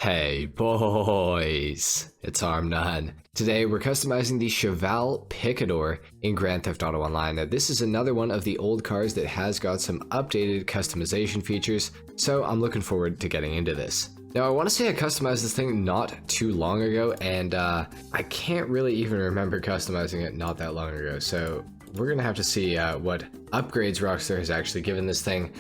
Hey boys, it's HarmNone. Today we're customizing the Cheval Picador in Grand Theft Auto Online. Now this is another one of the old cars that has got some updated customization features, so I'm looking forward to getting into this. Now I want to say I customized this thing not too long ago, and I can't really even remember customizing it not that long ago, so we're gonna have to see what upgrades Rockstar has actually given this thing.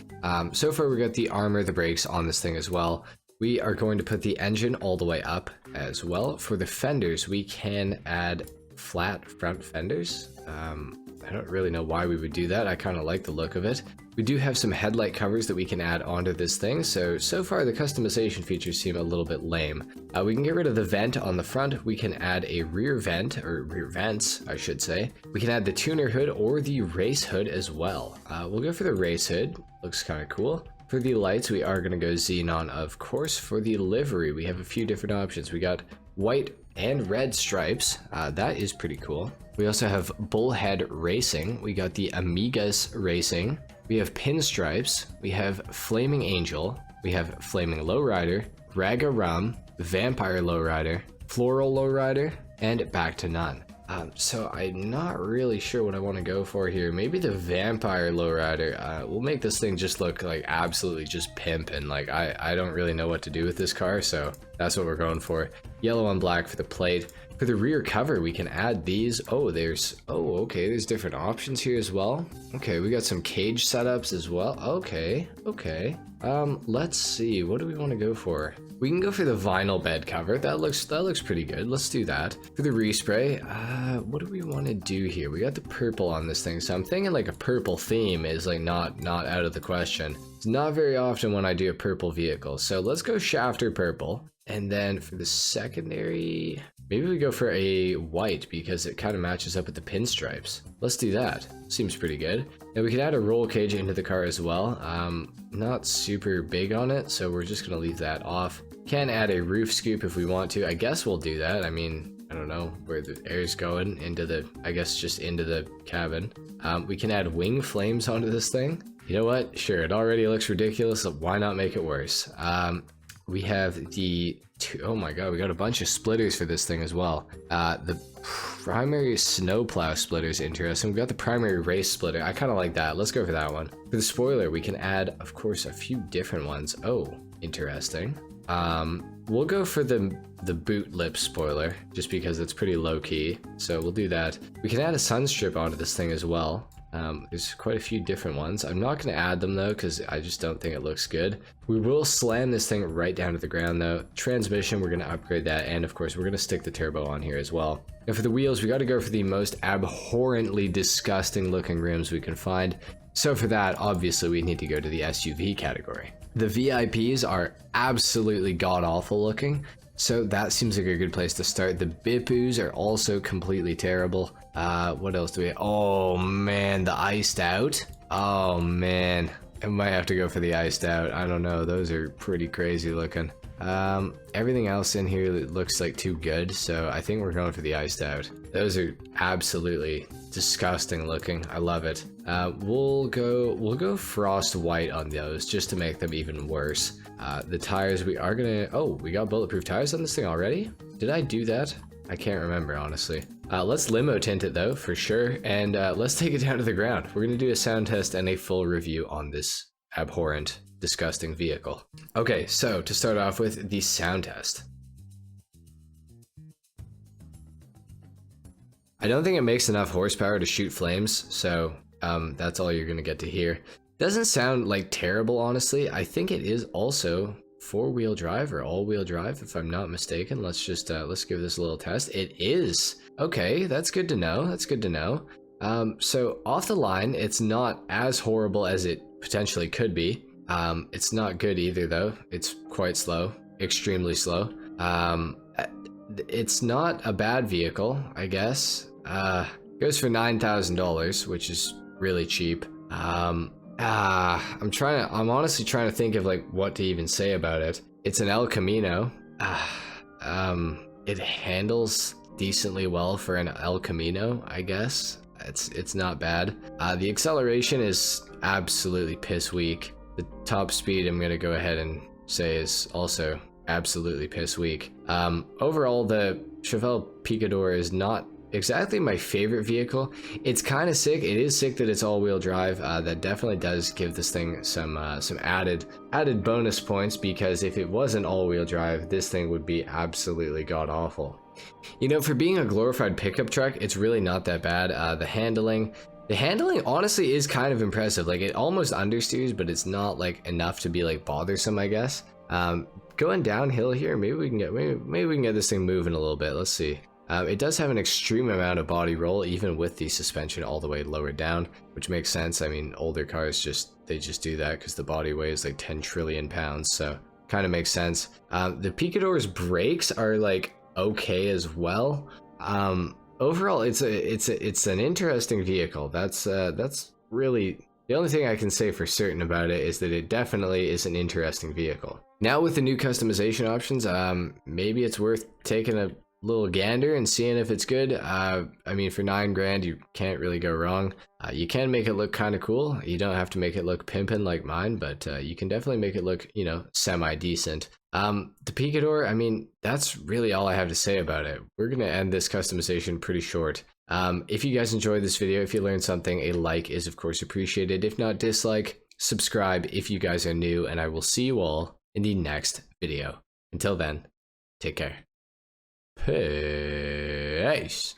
So far we got the armor, the brakes on this thing as well. We are going to put the engine all the way up as well. For the fenders, we can add flat front fenders. I don't really know why we would do that. I kind of like the look of it. We do have some headlight covers that we can add onto this thing. So far the customization features seem a little bit lame. We can get rid of the vent on the front. We can add a rear vent, or rear vents, I should say. We can add the tuner hood or the race hood as well. We'll go for the race hood. Looks kind of cool. For the lights, we are going to go xenon, of course. For the livery, we have a few different options. We got white and red stripes. That is pretty cool. We also have Bullhead Racing. We got the Amigas Racing. We have Pinstripes. We have Flaming Angel. We have Flaming Lowrider, Raga Rum, Vampire Lowrider, Floral Lowrider, and Back to None. So I'm not really sure what I want to go for here. Maybe the Vampire Lowrider. We'll make this thing just look like absolutely just pimp, and like I don't really know what to do with this car, so that's what we're going for. Yellow and black for the plate. For the rear cover, we can add these. Okay, there's different options here as well. Okay, we got some cage setups as well. Okay. Let's see, what do we want to go for? We can go for the vinyl bed cover. That looks pretty good. Let's do that. For the respray, what do we want to do here? We got the purple on this thing, so I'm thinking like a purple theme is like not out of the question. It's not very often when I do a purple vehicle, so let's go shafter purple. And then for the secondary, maybe we go for a white because it kind of matches up with the pinstripes. Let's do that. Seems pretty good. Now we can add a roll cage into the car as well. Not super big on it, so we're just gonna leave that off. Can add a roof scoop if we want to. I guess we'll do that. I mean, I don't know where the air's going into the, I guess just into the cabin. We can add wing flames onto this thing. You know what? Sure, it already looks ridiculous, so why not make it worse? We have the oh my god, we got a bunch of splitters for this thing as well. The primary snowplow splitter is interesting. We've got the primary race splitter. I kind of like that. Let's go for that one. For the spoiler, we can add, of course, a few different ones. Oh, interesting. We'll go for the boot lip spoiler just because it's pretty low key. So we'll do that. We can add a sun strip onto this thing as well. There's quite a few different ones. I'm not going to add them though because I just don't think it looks good. We will slam this thing right down to the ground though. Transmission, we're going to upgrade that, and of course we're going to stick the turbo on here as well. And for the wheels, we got to go for the most abhorrently disgusting looking rims we can find. So for that, obviously we need to go to the SUV category. The VIPs are absolutely god-awful looking, so that seems like a good place to start. The Bipus are also completely terrible. What else do we have? Oh man, the iced out. Oh man, I might have to go for the iced out. I don't know, those are pretty crazy looking. Everything else in here looks like too good, so I think we're going for the iced out. Those are absolutely disgusting looking. I love it. We'll go frost white on those just to make them even worse. The tires, we are gonna, oh, we got bulletproof tires on this thing already? Did I do that? I can't remember, honestly. Let's limo tint it though, for sure, and let's take it down to the ground. We're gonna do a sound test and a full review on this abhorrent, disgusting vehicle. Okay, so to start off with, the sound test. I don't think it makes enough horsepower to shoot flames, so that's all you're gonna get to hear. Doesn't sound like terrible, honestly. I think it is also four-wheel drive or all-wheel drive, if I'm not mistaken. Let's just let's give this a little test. It is. Okay, that's good to know. That's good to know. So off the line, it's not as horrible as it potentially could be. It's not good either though. It's quite slow, extremely slow. It's not a bad vehicle, I guess. Goes for $9,000, which is really cheap. I'm honestly trying to think of like what to even say about it. It's an El Camino. It handles decently well for an El Camino, I guess. It's not bad. The acceleration is absolutely piss weak. The top speed I'm gonna go ahead and say is also absolutely piss weak. Overall, the Cheval Picador is not exactly my favorite vehicle. It's kind of sick. It is sick that it's all-wheel drive. That definitely does give this thing some added bonus points, because if it wasn't all-wheel drive, this thing would be absolutely god-awful. You know, for being a glorified pickup truck, it's really not that bad. The handling honestly is kind of impressive. Like, it almost understeers, but it's not like enough to be like bothersome, I guess. Going downhill here, maybe we can get this thing moving a little bit. Let's see. It does have an extreme amount of body roll, even with the suspension all the way lowered down, which makes sense. I mean, older cars they just do that because the body weighs like 10 trillion pounds, so kind of makes sense. The Picador's brakes are like okay as well. Overall, it's an interesting vehicle. That's really the only thing I can say for certain about it, is that it definitely is an interesting vehicle. Now with the new customization options, maybe it's worth taking a little gander and seeing if it's good. I mean, for 9 grand, you can't really go wrong. You can make it look kind of cool. You don't have to make it look pimpin' like mine, but you can definitely make it look, you know, semi-decent. The Picador, I mean, that's really all I have to say about it. We're gonna end this customization pretty short. If you guys enjoyed this video, if you learned something, a like is of course appreciated. If not, dislike, subscribe if you guys are new, and I will see you all in the next video. Until then, take care. Peace.